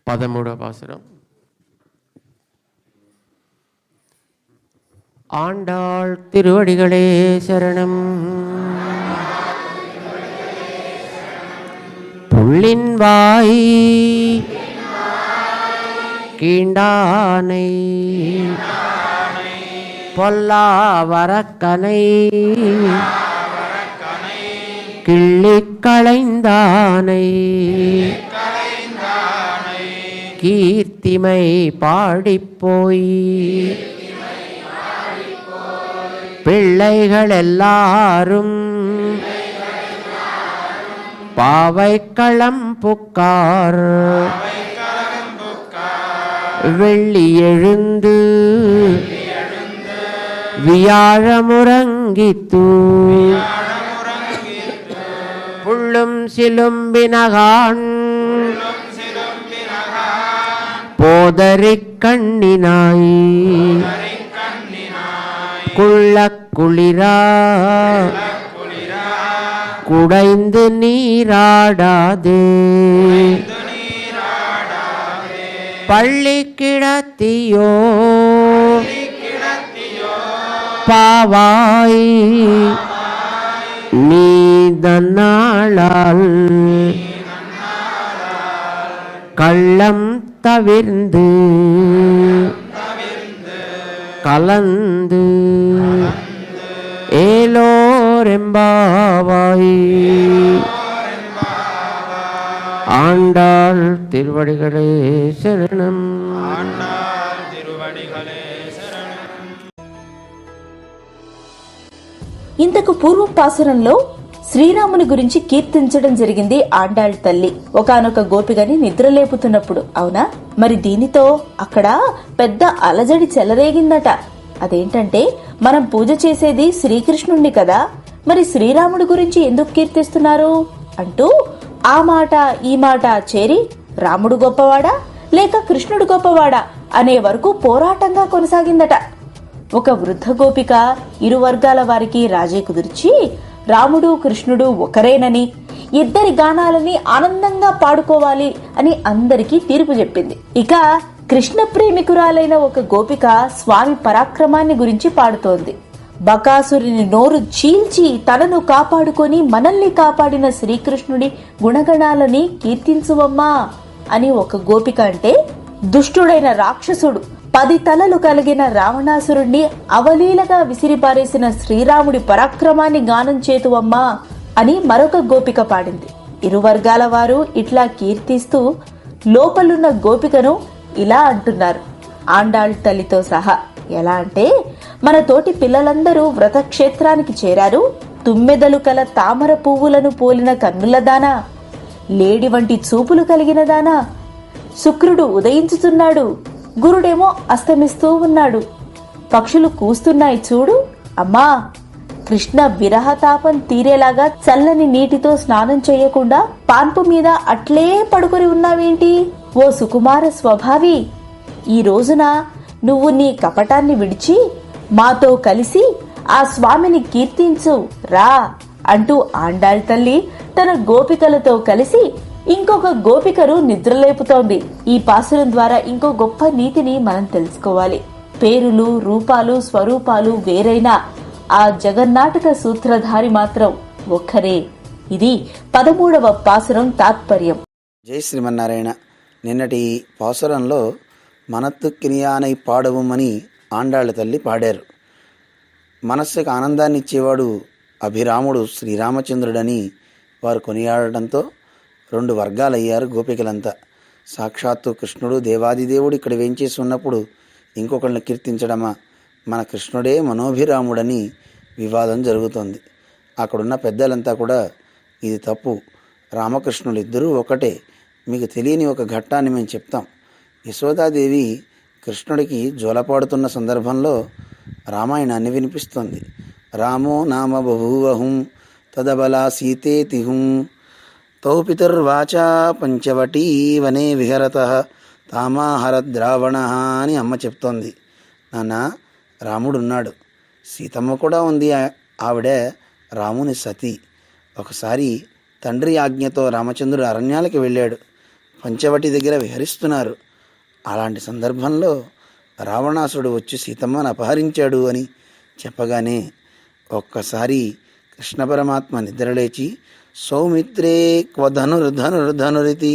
13వ பாசுரம். ஆண்டாள் திருவடிகளே சரணம். புள்ளின் வாய் கீண்டானை பொல்லா வரக்கனை கிள்ளிக் களைந்தானை கீர்த்திமை பாடிப்போய் பிள்ளைகள் எல்லாரும் பாவைக்களம் புக்கார் வெள்ளி எழுந்து வியாழமுறங்கித்து புள்ளும் சிலும்பினகான் போதரிக் கண்ணினாய் குள்ளக் குளிரா குடைந்து நீராடாதே பள்ளி கிடத்தியோ பாவாய் நீ தன்னாளால் கள்ளம் தவிர்ந்து கலந்து ஏலோரெம்பாவாய். ஆண்டாள் திருவடிகளே சரணம். ఇంతకు పూర్వం పాసురంలో శ్రీరాముని గురించి కీర్తించడం జరిగింది ఆండాళ్ తల్లి ఒకానొక గోపిగని నిద్రలేపుతున్నప్పుడు. అవునా? మరి దీనితో అక్కడ పెద్ద అలజడి చెలరేగిందట. అదేంటంటే, మనం పూజ చేసేది శ్రీకృష్ణుణ్ణి కదా, మరి శ్రీరాముడి గురించి ఎందుకు కీర్తిస్తున్నారు అంటూ ఆ మాట ఈ మాట చేరి రాముడు గొప్పవాడా లేక కృష్ణుడు గొప్పవాడా అనే వరకు పోరాటంగా కొనసాగిందట. ఒక వృద్ధ గోపిక ఇరు వర్గాల వారికి రాజీ కుదిర్చి రాముడు కృష్ణుడు ఒకరేనని, ఇద్దరి గానాలని ఆనందంగా పాడుకోవాలి అని అందరికీ తీర్పు చెప్పింది. ఇక కృష్ణ ప్రేమికురాలైన ఒక గోపిక స్వామి పరాక్రమాన్ని గురించి పాడుతోంది. బకాసురుని నోరు చీల్చి తనను కాపాడుకొని మనల్ని కాపాడిన శ్రీకృష్ణుడి గుణగణాలని కీర్తించువమ్మా అని ఒక గోపిక అంటే, దుష్టుడైన రాక్షసుడు 10 తలలు కలిగిన రావణాసురుణ్ణి అవలీలగా విసిరిపారేసిన శ్రీరాముడి పరాక్రమాన్ని గానం చేతువమ్మా అని మరొక గోపిక పాడింది. ఇరు వర్గాల వారు ఇట్లా కీర్తిస్తూ లోపలున్న గోపికను ఇలా అంటున్నారు ఆండాళ్ తల్లితో సహా. ఎలా అంటే, మన తోటి పిల్లలందరూ వ్రతక్షేత్రానికి చేరారు. తుమ్మెదలు కల తామర పువ్వులను పోలిన కన్నులదానా, లేడి వంటి చూపులు కలిగిన దానా, శుక్రుడు ఉదయించుతున్నాడు, గురుడేమో అస్తమిస్తూ ఉన్నాడు, పక్షులు కూస్తున్నాయి చూడు. అమ్మా, కృష్ణ విరహతాపం తీరేలాగా చల్లని నీటితో స్నానం చేయకుండా పాన్పు మీద అట్లే పడుకొని ఉన్నావేంటి? ఓ సుకుమార స్వభావి, ఈ రోజున నువ్వు నీ కపటాన్ని విడిచి మాతో కలిసి ఆ స్వామిని కీర్తించు రా అంటూ ఆండాళ్ తల్లి తన గోపికలతో కలిసి ఇంకొక గోపికను నిద్రలేపుతోంది. ఈ పాసురం ద్వారా ఇంకో గొప్ప నీతిని మనం తెలుసుకోవాలి. పేరులు, రూపాలు, స్వరూపాలు వేరైనా ఆ జగన్నాటక సూత్రధారి మాత్రం ఒక్కరే. ఇది 13వ పాసురం తాత్పర్యం. జై శ్రీమన్నారాయణ. నిన్నటి పాసురంలో మనత్తుక్కినియానై పాడవమని ఆండాళ్ళ తల్లి పాడారు. మనస్సుకు ఆనందాన్ని ఇచ్చేవాడు అభిరాముడు శ్రీరామచంద్రుడని వారు కొనియాడటంతో 2 వర్గాలయ్యారు గోపికలంతా. సాక్షాత్తు కృష్ణుడు దేవాదిదేవుడు ఇక్కడ వేంచేసి ఉన్నప్పుడు ఇంకొకళ్ళని కీర్తించడమా, మన కృష్ణుడే మనోభిరాముడని వివాదం జరుగుతోంది. అక్కడున్న పెద్దలంతా కూడా ఇది తప్పు, రామకృష్ణులు ఇద్దరూ ఒకటే, మీకు తెలియని ఒక ఘట్టాన్ని మేము చెప్తాం. యశోదాదేవి కృష్ణుడికి జోలపాడుతున్న సందర్భంలో రామాయణాన్ని వినిపిస్తోంది. రామో నామ బభూవహుం తదబలా సీతేతిహుం తౌ పితుర్వాచా పంచవటీ వనే విహరతః తామాహరద్రావణ అని అమ్మ చెప్తోంది. నాన్న, రాముడున్నాడు, సీతమ్మ కూడా ఉంది, ఆవిడే రాముని సతి. ఒకసారి తండ్రి ఆజ్ఞతో రామచంద్రుడు అరణ్యాలకు వెళ్ళాడు. పంచవటి దగ్గర విహరిస్తున్నారు. అలాంటి సందర్భంలో రావణాసుడు వచ్చి సీతమ్మను అపహరించాడు అని చెప్పగానే ఒక్కసారి కృష్ణ పరమాత్మ నిద్రలేచి సౌమిత్రే క్వ ధనుర్ధనుర్ధనురితి,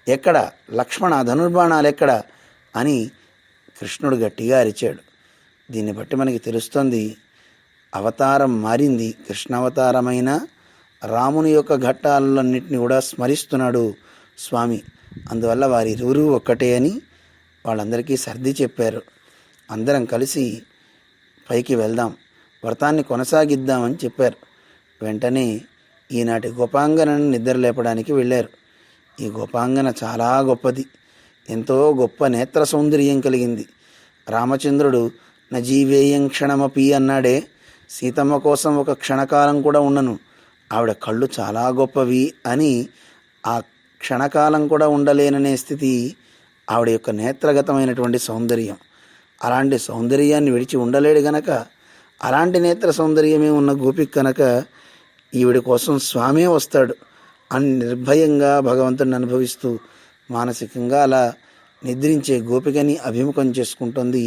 ఎక్కడ లక్ష్మణ ధనుర్బాణాలు ఎక్కడ అని కృష్ణుడు గట్టిగా అరిచాడు. దీన్ని బట్టి మనకి తెలుస్తుంది అవతారం మారింది. కృష్ణావతారమైన రాముని యొక్క ఘట్టాలన్నింటినీ కూడా స్మరిస్తున్నాడు స్వామి. అందువల్ల వారిరువురు ఒక్కటే అని వాళ్ళందరికీ సర్ది చెప్పారు. అందరం కలిసి పైకి వెళ్దాం, వ్రతాన్ని కొనసాగిద్దామని చెప్పారు. వెంటనే ఈనాటి గోపాంగనను నిద్రలేపడానికి వెళ్ళారు. ఈ గోపాంగన చాలా గొప్పది, ఎంతో గొప్ప నేత్ర సౌందర్యం కలిగింది. రామచంద్రుడు నజీవేయం క్షణమపి అన్నాడే, సీతమ్మ కోసం ఒక క్షణకాలం కూడా ఉండను, ఆవిడ కళ్ళు చాలా గొప్పవి అని. ఆ క్షణకాలం కూడా ఉండలేననే స్థితి ఆవిడ యొక్క నేత్రగతమైనటువంటి సౌందర్యం. అలాంటి సౌందర్యాన్ని విడిచి ఉండలేడు గనక, అలాంటి నేత్ర సౌందర్యమే ఉన్న గోపిక కనుక ఈవిడి కోసం స్వామే వస్తాడు అని నిర్భయంగా భగవంతుడిని అనుభవిస్తూ మానసికంగా అలా నిద్రించే గోపికని అభిముఖం చేసుకుంటుంది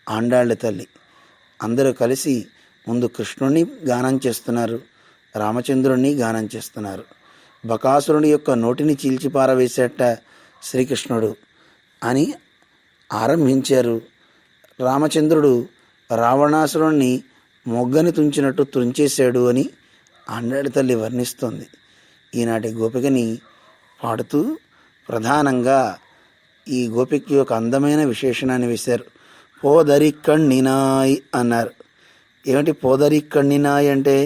ఆండాళ్ళ తల్లి. అందరూ కలిసి ముందు కృష్ణుణ్ణి గానం చేస్తున్నారు, రామచంద్రుణ్ణి గానం చేస్తున్నారు. బకాసురుని యొక్క నోటిని చీల్చిపారవేసేట శ్రీకృష్ణుడు అని ఆరంభించారు. రామచంద్రుడు రావణాసురుణ్ణి మొగ్గని తుంచినట్టు తుంచేశాడు అని ఆండాళ్ళ తల్లి వర్ణిస్తోంది. ఈనాటి గోపికని పాడుతూ ప్రధానంగా ఈ గోపిక యొక్క అందమైన విశేషణాన్ని వేశారు. పోదరి కణ్ణినాయ్ అన్నారు. ఏమిటి పోదరి కణ్ణినాయ్ అంటే?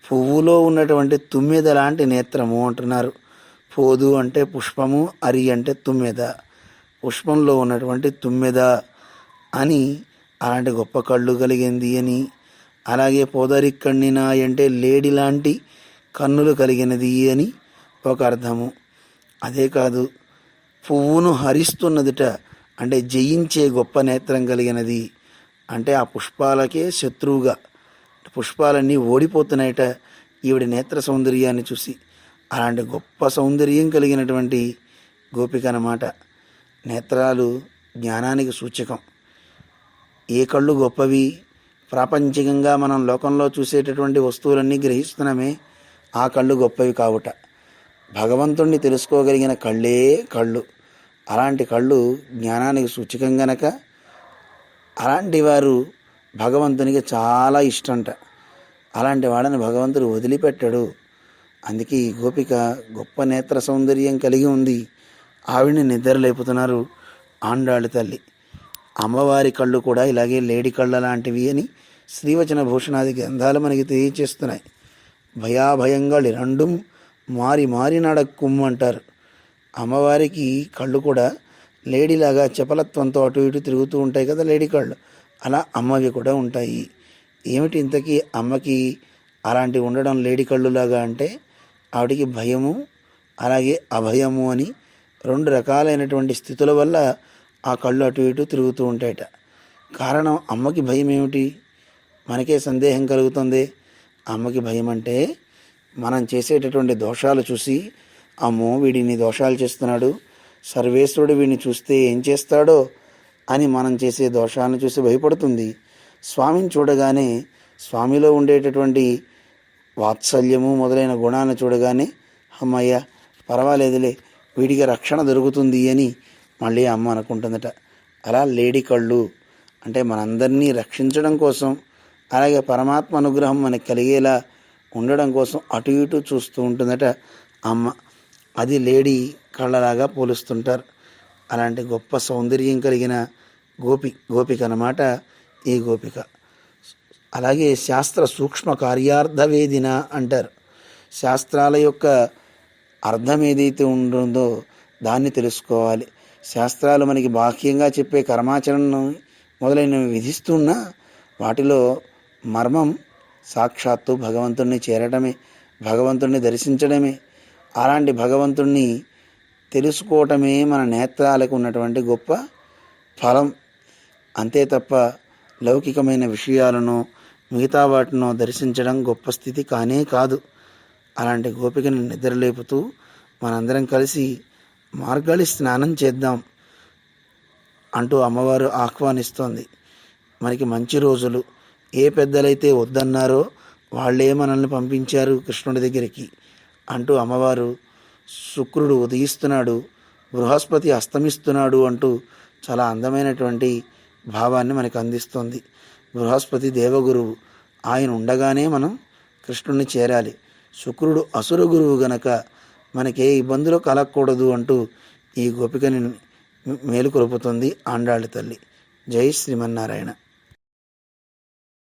పువ్వులో ఉన్నటువంటి తుమ్మెద లాంటి నేత్రము అంటున్నారు. పోదు అంటే పుష్పము, అరి అంటే తుమ్మెద, పుష్పంలో ఉన్నటువంటి తుమ్మెద అని, అలాంటి గొప్ప కళ్ళు కలిగింది అని. అలాగే పోదరి కణ్ణినాయ్ అంటే లేడి లాంటి కన్నులు కలిగినది అని ఒక అర్థము. అదే కాదు, పువ్వును హరిస్తున్నదిట అంటే జయించే గొప్ప నేత్రం కలిగినది అంటే ఆ పుష్పాలకే శత్రువుగా పుష్పాలన్నీ ఓడిపోతున్నాయట ఈవిడ నేత్ర సౌందర్యాన్ని చూసి. అలాంటి గొప్ప సౌందర్యం కలిగినటువంటి గోపిక అన్నమాట. నేత్రాలు జ్ఞానానికి సూచకం. ఏ కళ్ళు గొప్పవి? ప్రాపంచికంగా మనం లోకంలో చూసేటటువంటి వస్తువులన్నీ గ్రహిస్తున్నామే, ఆ కళ్ళు గొప్పవి కావుట. భగవంతుణ్ణి తెలుసుకోగలిగిన కళ్ళే కళ్ళు. అలాంటి కళ్ళు జ్ఞానానికి సూచకం గనక అలాంటి వారు భగవంతునికి చాలా ఇష్టంట. అలాంటి వాళ్ళని భగవంతుడు వదిలిపెట్టాడు. అందుకే ఈ గోపిక గొప్ప నేత్ర సౌందర్యం కలిగి ఉంది. ఆవిడ్ని నిద్రలేపుతున్నారు ఆండాళ్ళ తల్లి. అమ్మవారి కళ్ళు కూడా ఇలాగే లేడి కళ్ళ లాంటివి అని శ్రీవచన భూషణాది గ్రంథాలు మనకి తెలియచేస్తున్నాయి. భయాభయంగా రెండుం మారి మారి నడక్కుమ్ అంటారు. అమ్మవారికి కళ్ళు కూడా లేడీలాగా చపలత్వంతో అటు ఇటు తిరుగుతూ ఉంటాయి కదా లేడీ కళ్ళు, అలా అమ్మవి కూడా ఉంటాయి. ఏమిటి ఇంతకీ అమ్మకి అలాంటివి ఉండడం లేడీ కళ్ళులాగా అంటే, ఆవిడికి భయము అలాగే అభయము అని రెండు రకాలైనటువంటి స్థితుల వల్ల ఆ కళ్ళు అటు ఇటు తిరుగుతూ ఉంటాయట. కారణం అమ్మకి భయం ఏమిటి? మనకే సందేహం కలుగుతుంది. అమ్మకి భయం అంటే మనం చేసేటటువంటి దోషాలు చూసి, అమ్మో వీడిని దోషాలు చేస్తున్నాడు, సర్వేశ్వరుడు వీడిని చూస్తే ఏం చేస్తాడో అని మనం చేసే దోషాలను చూసి భయపడుతుంది. స్వామిని చూడగానే, స్వామిలో ఉండేటటువంటి వాత్సల్యము మొదలైన గుణాలను చూడగానే అమ్మయ్య పర్వాలేదులే వీడికి రక్షణ దొరుకుతుంది అని మళ్ళీ అమ్మ అనుకుంటుందట. అలా లేడి కళ్ళు అంటే మనందరినీ రక్షించడం కోసం, అలాగే పరమాత్మ అనుగ్రహం మనకు కలిగేలా ఉండడం కోసం అటు ఇటు చూస్తూ ఉంటుందట అమ్మ. అది లేడీ కళ్ళలాగా పోలుస్తుంటారు. అలాంటి గొప్ప సౌందర్యం కలిగిన గోపిక అన్నమాట ఈ గోపిక. అలాగే శాస్త్ర సూక్ష్మ కార్యార్థవేదిన అంటారు. శాస్త్రాల యొక్క అర్థం ఏదైతే ఉంటుందో దాన్ని తెలుసుకోవాలి. శాస్త్రాలు మనకి బాహ్యంగా చెప్పే కర్మాచరణ మొదలైనవి విధిస్తున్నా వాటిలో మర్మం సాక్షాత్తు భగవంతుణ్ణి చేరటమే, భగవంతుణ్ణి దర్శించడమే. అలాంటి భగవంతుణ్ణి తెలుసుకోవటమే మన నేత్రాలకు ఉన్నటువంటి గొప్ప ఫలం. అంతే తప్ప లౌకికమైన విషయాలను మిగతా వాటినో దర్శించడం గొప్ప స్థితి కానే కాదు. అలాంటి గోపికను నిద్రలేపుతూ మనందరం కలిసి మార్గళి స్నానం చేద్దాం అంటూ అమ్మవారు ఆహ్వానిస్తోంది. మనకి మంచి రోజులు, ఏ పెద్దలైతే వద్దన్నారో వాళ్ళే మనల్ని పంపించారు కృష్ణుడి దగ్గరికి అంటూ అమ్మవారు శుక్రుడు ఉదయిస్తున్నాడు, బృహస్పతి అస్తమిస్తున్నాడు అంటూ చాలా అందమైనటువంటి భావాన్ని మనకు అందిస్తోంది. బృహస్పతి దేవగురువు, ఆయన ఉండగానే మనం కృష్ణుడిని చేరాలి. శుక్రుడు అసుర గురువు గనక మనకే ఇబ్బందులు కలగకూడదు అంటూ ఈ గోపికని మేలుకొలుపుతుంది ఆండాళ్ళ తల్లి. జై శ్రీమన్నారాయణ.